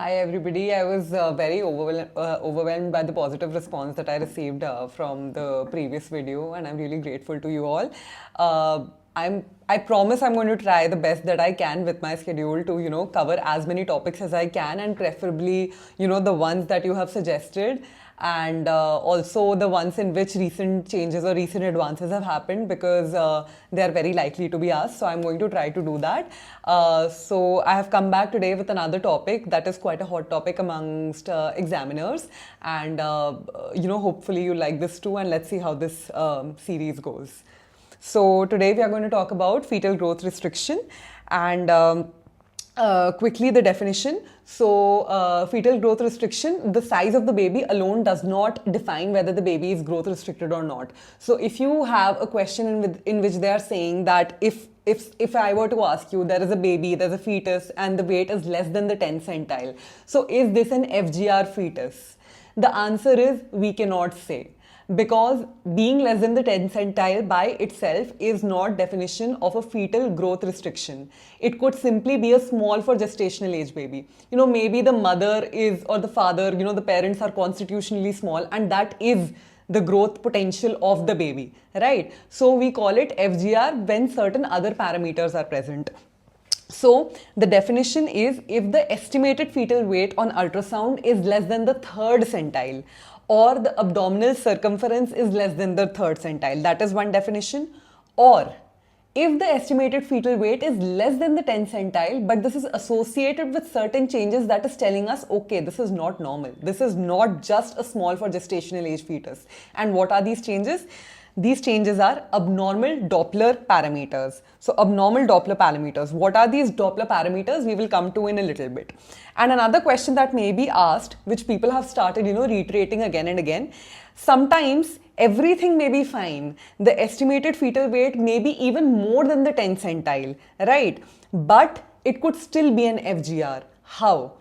Hi everybody. I was very overwhelmed by the positive response that I received from the previous video, and I'm really grateful to you all. I promise I'm going to try the best that I can with my schedule to cover as many topics as I can, and preferably the ones that you have suggested, and also the ones in which recent changes or recent advances have happened, because they are very likely to be asked. So I'm going to try to do that. So I have come back today with another topic that is quite a hot topic amongst examiners, and hopefully you like this too, and let's see how this series goes. So today we are going to talk about fetal growth restriction, and quickly the definition. So fetal growth restriction, the size of the baby alone does not define whether the baby is growth restricted or not. So if you have a question in which they are saying that if I were to ask you, there is a baby, there's a fetus, and the weight is less than the 10th centile, so is this an FGR fetus? The answer is we cannot say, because being less than the 10th centile by itself is not definition of a fetal growth restriction. It could simply be a small for gestational age baby. Maybe the mother is, or the father, the parents are constitutionally small, and that is the growth potential of the baby, right? So we call it FGR when certain other parameters are present. So the definition is, if the estimated fetal weight on ultrasound is less than the 3rd centile, or the abdominal circumference is less than the 3rd centile. That is one definition. Or if the estimated fetal weight is less than the 10th centile, but this is associated with certain changes that is telling us, okay, this is not normal. This is not just a small for gestational age fetus. And what are these changes? These changes are abnormal Doppler parameters. So abnormal Doppler parameters. What are these Doppler parameters? We will come to in a little bit. And another question that may be asked, which people have started, reiterating again and again. Sometimes everything may be fine. The estimated fetal weight may be even more than the 10th centile, right? But it could still be an FGR. How?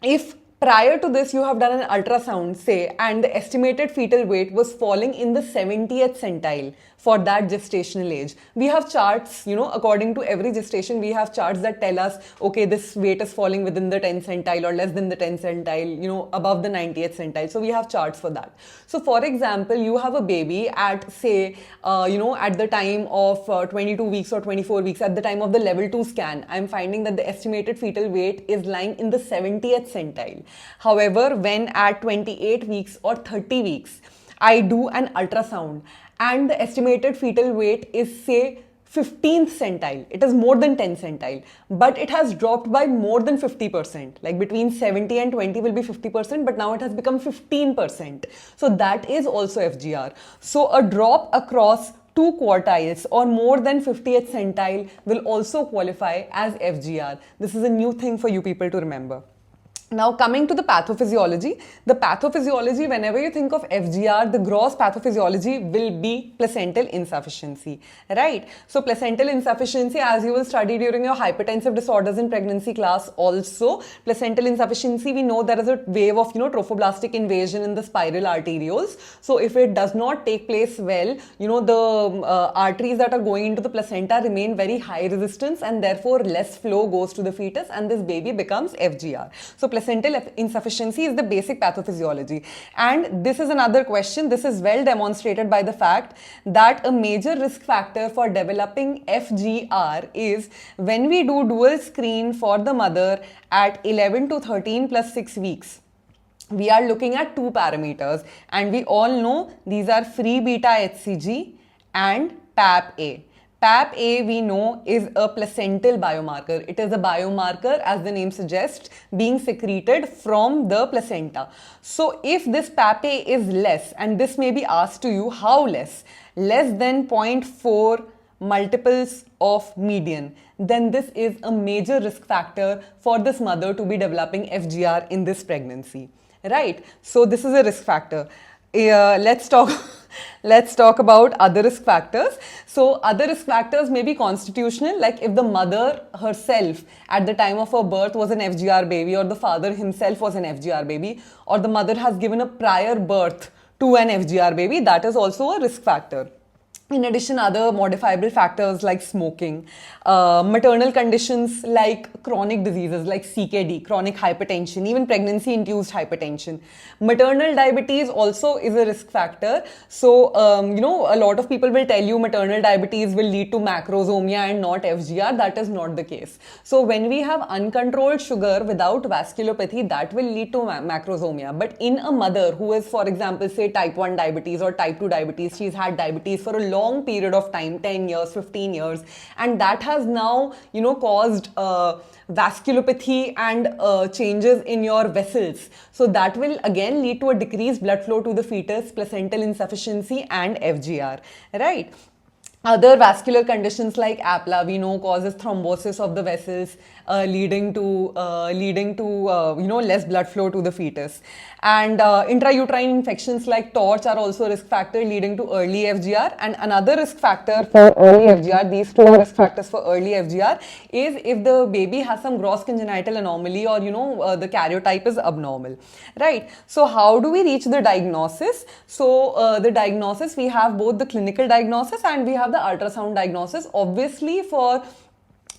If prior to this you have done an ultrasound, say, and the estimated fetal weight was falling in the 70th centile for that gestational age. We have charts, according to every gestation, we have charts that tell us, okay, this weight is falling within the 10th centile or less than the 10th centile, above the 90th centile. So we have charts for that. So for example, you have a baby at, say, at the time of 22 weeks or 24 weeks, at the time of the level 2 scan, I'm finding that the estimated fetal weight is lying in the 70th centile. However, when at 28 weeks or 30 weeks, I do an ultrasound and the estimated fetal weight is, say, 15th centile, it is more than 10th centile, but it has dropped by more than 50%, like between 70 and 20 will be 50%, but now it has become 15%. So that is also FGR. So a drop across 2 quartiles or more than 50th centile will also qualify as FGR. This is a new thing for you people to remember. Now coming to the pathophysiology, whenever you think of FGR, the gross pathophysiology will be placental insufficiency, right? So placental insufficiency, as you will study during your hypertensive disorders in pregnancy class also, placental insufficiency, we know there is a wave of, trophoblastic invasion in the spiral arterioles. So if it does not take place well, the arteries that are going into the placenta remain very high resistance, and therefore less flow goes to the fetus, and this baby becomes FGR. So placental insufficiency is the basic pathophysiology. And this is another question. This is well demonstrated by the fact that a major risk factor for developing FGR is when we do dual screen for the mother at 11 to 13 plus 6 weeks. We are looking at 2 parameters, and we all know these are free beta HCG and PAP-A. PAP-A, we know, is a placental biomarker. It is a biomarker, as the name suggests, being secreted from the placenta. So if this PAP-A is less, and this may be asked to you, how less? Less than 0.4 multiples of median, then this is a major risk factor for this mother to be developing FGR in this pregnancy, right? So this is a risk factor. Let's talk about other risk factors. So other risk factors may be constitutional, like if the mother herself at the time of her birth was an FGR baby, or the father himself was an FGR baby, or the mother has given a prior birth to an FGR baby, that is also a risk factor. In addition, other modifiable factors like smoking, maternal conditions like chronic diseases like CKD, chronic hypertension, even pregnancy-induced hypertension. Maternal diabetes also is a risk factor. So, a lot of people will tell you maternal diabetes will lead to macrosomia and not FGR. That is not the case. So, when we have uncontrolled sugar without vasculopathy, that will lead to macrosomia. But in a mother who is, for example, say type 1 diabetes or type 2 diabetes, she's had diabetes for a long period of time, 10 years, 15 years, and that has now, caused vasculopathy and changes in your vessels. So that will again lead to a decreased blood flow to the fetus, placental insufficiency and FGR, right? Other vascular conditions like APLA, we know, causes thrombosis of the vessels, leading to less blood flow to the fetus. And intrauterine infections like TORCH are also a risk factor leading to early FGR. And another risk factor for early FGR, these two are risk factors for early FGR, is if the baby has some gross congenital anomaly or the karyotype is abnormal, right? So how do we reach the diagnosis? So the diagnosis, we have both the clinical diagnosis and we have the ultrasound diagnosis. Obviously,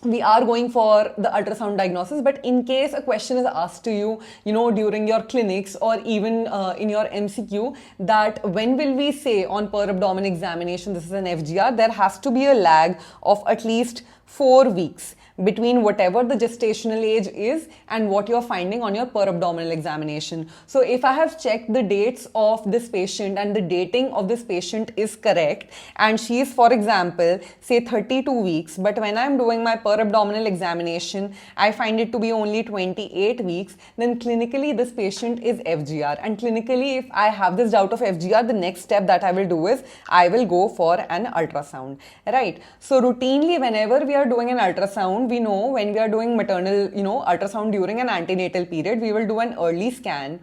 we are going for the ultrasound diagnosis, but in case a question is asked to you, during your clinics or even in your MCQ, that when will we say on per abdomen examination this is an FGR, there has to be a lag of at least 4 weeks between whatever the gestational age is and what you're finding on your per abdominal examination. So if I have checked the dates of this patient and the dating of this patient is correct, and she is, for example, say 32 weeks, but when I'm doing my per abdominal examination, I find it to be only 28 weeks, then clinically this patient is FGR. And clinically, if I have this doubt of FGR, the next step that I will do is I will go for an ultrasound, right? So routinely, whenever we are doing an ultrasound, we know when we are doing maternal, ultrasound during an antenatal period, we will do an early scan.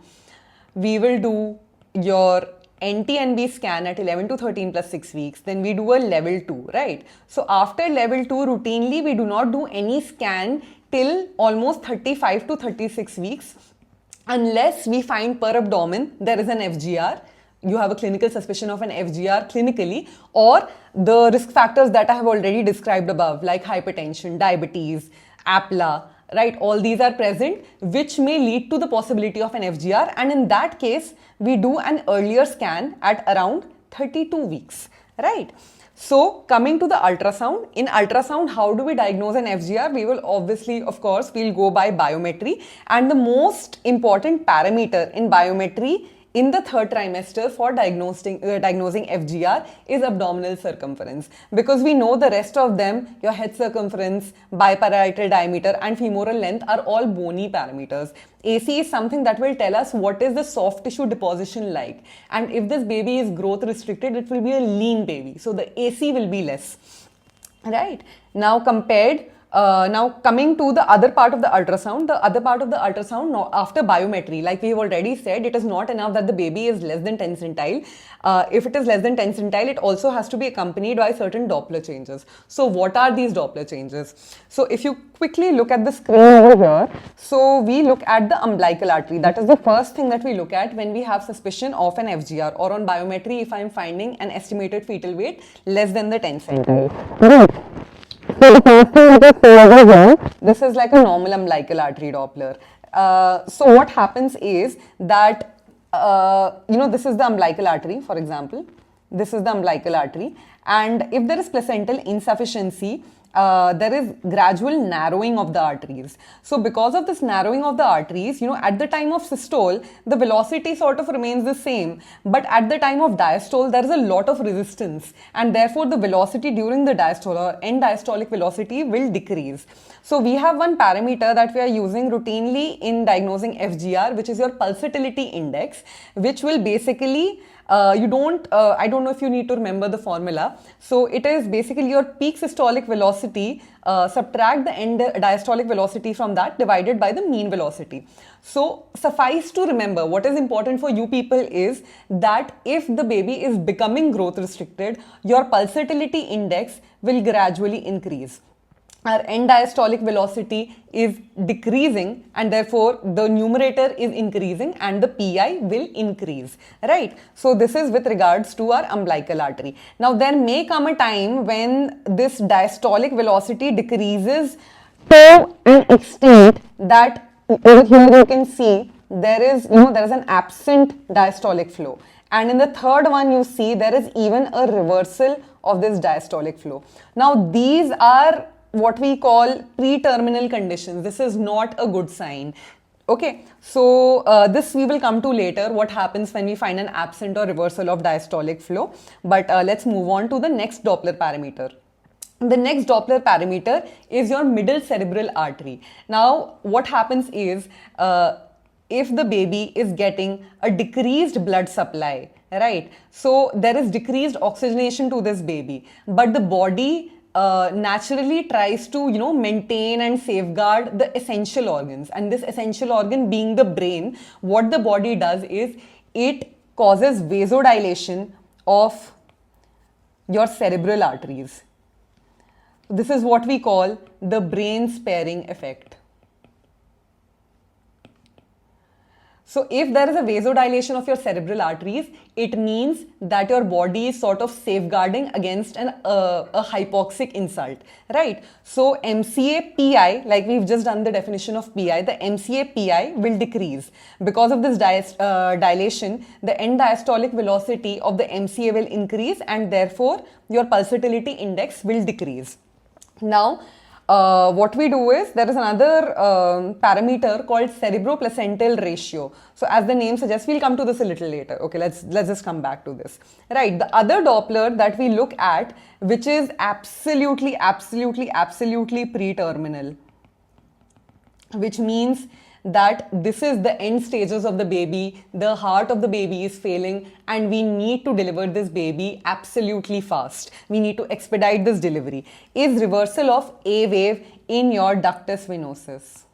We will do your NT&B scan at 11 to 13 plus 6 weeks. Then we do a level 2, right? So after level 2, routinely, we do not do any scan till almost 35 to 36 weeks, unless we find per abdomen there is an FGR. You have a clinical suspicion of an FGR clinically, or the risk factors that I have already described above, like hypertension, diabetes, APLA, right? All these are present, which may lead to the possibility of an FGR. And in that case, we do an earlier scan at around 32 weeks, right? So coming to the ultrasound, in ultrasound, how do we diagnose an FGR? We will obviously, of course, we'll go by biometry. And the most important parameter in biometry in the third trimester for diagnosing FGR is abdominal circumference, because we know the rest of them, your head circumference, biparietal diameter and femoral length, are all bony parameters. AC is something that will tell us what is the soft tissue deposition like, and if this baby is growth restricted, it will be a lean baby, so the AC will be less, right? Now coming to the other part of the ultrasound, after biometry, like we have already said, it is not enough that the baby is less than 10 centile. If it is less than 10 centile, it also has to be accompanied by certain Doppler changes. So what are these Doppler changes? So if you quickly look at the screen over here, so we look at the umbilical artery. That is the first thing that we look at when we have suspicion of an FGR, or on biometry if I am finding an estimated fetal weight less than the 10 centile. So the first thing that is over here, this is like a normal umbilical artery Doppler. So what happens is that, this is the umbilical artery, for example. This is the umbilical artery. And if there is placental insufficiency, there is gradual narrowing of the arteries. So because of this narrowing of the arteries, at the time of systole, the velocity sort of remains the same. But at the time of diastole, there is a lot of resistance. And therefore, the velocity during the diastole or end diastolic velocity will decrease. So we have one parameter that we are using routinely in diagnosing FGR, which is your pulsatility index, which will basically I don't know if you need to remember the formula. So it is basically your peak systolic velocity, subtract the end diastolic velocity from that, divided by the mean velocity. So suffice to remember, what is important for you people is that if the baby is becoming growth restricted, your pulsatility index will gradually increase. our end diastolic velocity is decreasing, and therefore the numerator is increasing and the PI will increase, right? So this is with regards to our umbilical artery. Now there may come a time when this diastolic velocity decreases to an extent that over here you can see there is an absent diastolic flow, and in the third one you see there is even a reversal of this diastolic flow. Now these are what we call pre-terminal conditions. This is not a good sign. Okay, so this we will come to later, what happens when we find an absent or reversal of diastolic flow. But let's move on to the next Doppler parameter. The next Doppler parameter is your middle cerebral artery. Now what happens is, if the baby is getting a decreased blood supply, right? So there is decreased oxygenation to this baby, but the body naturally tries to maintain and safeguard the essential organs, and this essential organ being the brain. What the body does is it causes vasodilation of your cerebral arteries. This is what we call the brain sparing effect. So if there is a vasodilation of your cerebral arteries, it means that your body is sort of safeguarding against a hypoxic insult, right? So MCA PI, like we've just done the definition of PI, the MCA PI will decrease. Because of this dilation, the end diastolic velocity of the MCA will increase, and therefore your pulsatility index will decrease. Now, what we do is, there is another parameter called cerebroplacental ratio. So as the name suggests, we'll come to this a little later. Okay, let's just come back to this. Right, the other Doppler that we look at, which is absolutely pre-terminal, which means that this is the end stages of the baby, the heart of the baby is failing, and we need to deliver this baby absolutely fast. We need to expedite this delivery. Is reversal of A wave in your ductus venosus.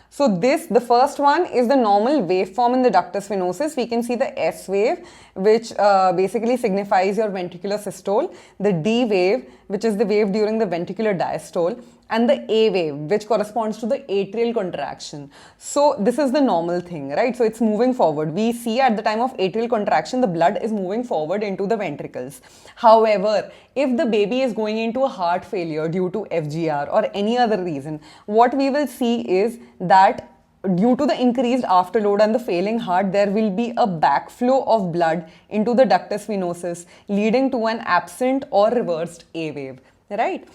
So the first one is the normal waveform in the ductus venosus. We can see the S wave, which basically signifies your ventricular systole, the D wave, which is the wave during the ventricular diastole, and the A wave, which corresponds to the atrial contraction. So this is the normal thing, right? So it's moving forward. We see at the time of atrial contraction, the blood is moving forward into the ventricles. However, if the baby is going into a heart failure due to FGR or any other reason, what we will see is that due to the increased afterload and the failing heart, there will be a backflow of blood into the ductus venosus, leading to an absent or reversed A wave, right?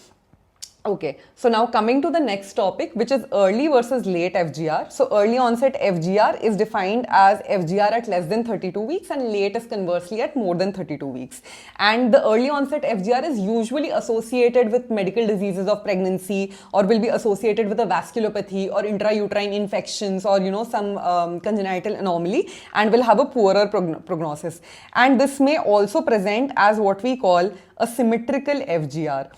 Okay, so now coming to the next topic, which is early versus late FGR. So early onset FGR is defined as FGR at less than 32 weeks, and late is conversely at more than 32 weeks. And the early onset FGR is usually associated with medical diseases of pregnancy, or will be associated with a vasculopathy or intrauterine infections, or some congenital anomaly, and will have a poorer prognosis. And this may also present as what we call a symmetrical FGR,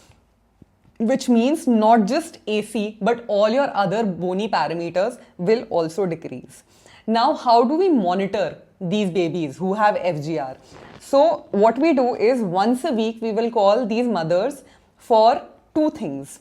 which means not just AC, but all your other bony parameters will also decrease. Now, how do we monitor these babies who have FGR? So what we do is, once a week, we will call these mothers for two things.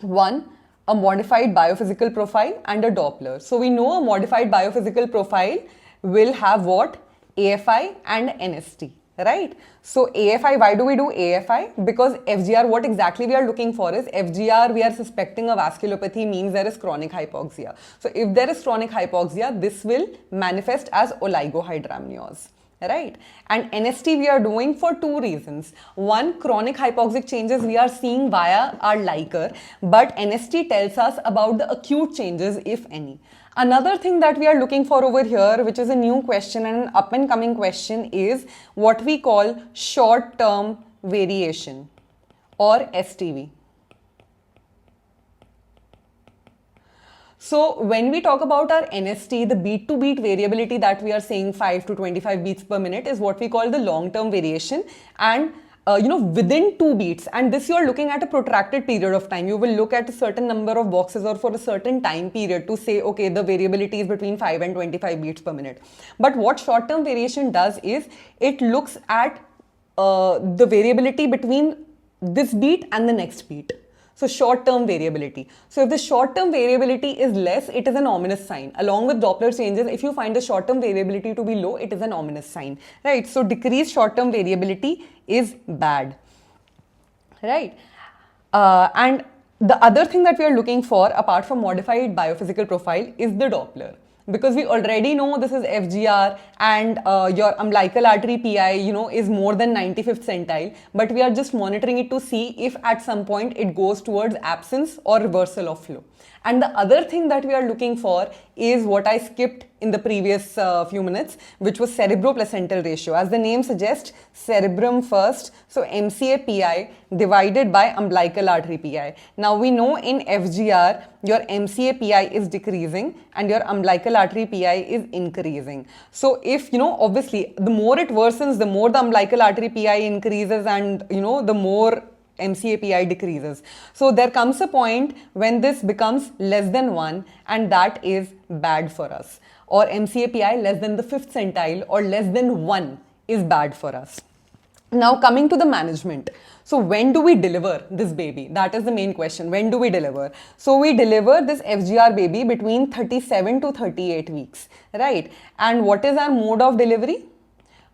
One, a modified biophysical profile and a Doppler. So we know a modified biophysical profile will have what? AFI and NST. Right? So AFI, why do we do AFI? Because FGR, what exactly we are looking for is FGR, we are suspecting a vasculopathy, means there is chronic hypoxia. So if there is chronic hypoxia, this will manifest as oligohydramnios. Right? And NST we are doing for two reasons. One, chronic hypoxic changes we are seeing via our Liker, but NST tells us about the acute changes, if any. Another thing that we are looking for over here, which is a new question and an up and coming question, is what we call short-term variation, or STV. So when we talk about our NST, the beat to beat variability that we are seeing 5 to 25 beats per minute is what we call the long-term variation, and within 2 beats, and this you are looking at a protracted period of time. You will look at a certain number of boxes or for a certain time period to say, okay, the variability is between 5 and 25 beats per minute. But what short-term variation does is, it looks at the variability between this beat and the next beat. So short-term variability. So if the short-term variability is less, it is an ominous sign. Along with Doppler changes, if you find the short-term variability to be low, it is an ominous sign, right? So decreased short-term variability is bad, right? And the other thing that we are looking for, apart from modified biophysical profile, is the Doppler. Because we already know this is FGR and your umbilical artery PI, is more than 95th centile, but we are just monitoring it to see if at some point it goes towards absence or reversal of flow. And the other thing that we are looking for is what I skipped in the previous few minutes, which was cerebroplacental ratio. As the name suggests, cerebrum first, so MCA PI divided by umbilical artery PI. Now we know in FGR, your MCA PI is decreasing and your umbilical artery PI is increasing. So if, obviously, the more it worsens, the more the umbilical artery PI increases and, the more MCA PI decreases. So there comes a point when this becomes less than 1 and that is bad for us. Or MCA PI less than the 5th centile or less than 1 is bad for us. Now coming to the management. So when do we deliver this baby? That is the main question. When do we deliver? So we deliver this FGR baby between 37 to 38 weeks, right? And what is our mode of delivery?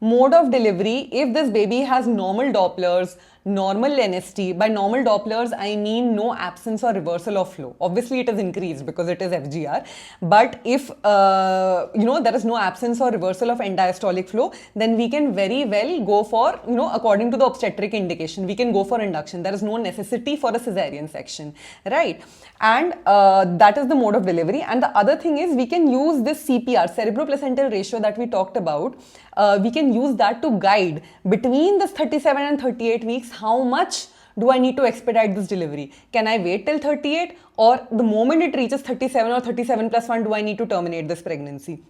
Mode of delivery, if this baby has normal Dopplers, normal NST, by normal Dopplers, I mean no absence or reversal of flow. Obviously, it is increased because it is FGR. But if, there is no absence or reversal of end-diastolic flow, then we can very well go for, according to the obstetric indication, we can go for induction. There is no necessity for a cesarean section, right? And that is the mode of delivery. And the other thing is we can use this CPR, cerebroplacental ratio that we talked about. We can use that to guide between this 37 and 38 weeks, how much do I need to expedite this delivery? Can I wait till 38 or the moment it reaches 37 or 37 plus 1, do I need to terminate this pregnancy?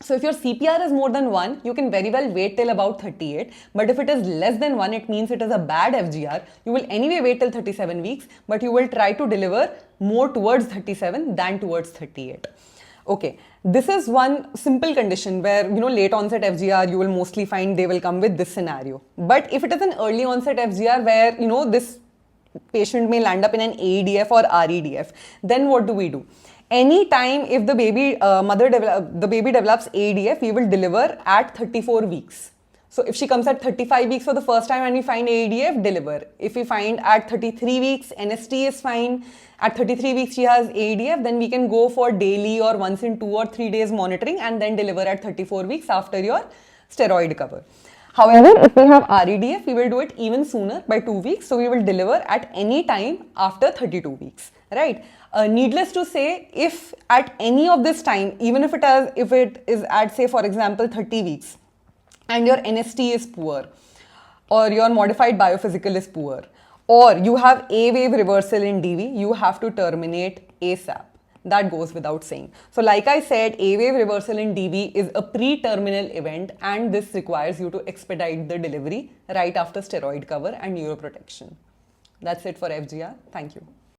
So if your CPR is more than 1, you can very well wait till about 38. But if it is less than 1, it means it is a bad FGR. You will anyway wait till 37 weeks, but you will try to deliver more towards 37 than towards 38. Okay, this is one simple condition where, late onset FGR, you will mostly find they will come with this scenario. But if it is an early onset FGR where, this patient may land up in an AEDF or REDF, then what do we do? Anytime if the baby, the baby develops AEDF, we will deliver at 34 weeks. So if she comes at 35 weeks for the first time and we find AEDF, deliver. If we find at 33 weeks, NST is fine. At 33 weeks, she has AEDF, then we can go for daily or once in 2 or 3 days monitoring and then deliver at 34 weeks after your steroid cover. However, if we have REDF, we will do it even sooner by 2 weeks. So we will deliver at any time after 32 weeks, right? Needless to say, if at any of this time, even if it is at, say, for example, 30 weeks, and your NST is poor, or your modified biophysical is poor, or you have A wave reversal in DV, you have to terminate ASAP. That goes without saying. So like I said, A wave reversal in DV is a pre-terminal event and this requires you to expedite the delivery right after steroid cover and neuroprotection. That's it for FGR. Thank you.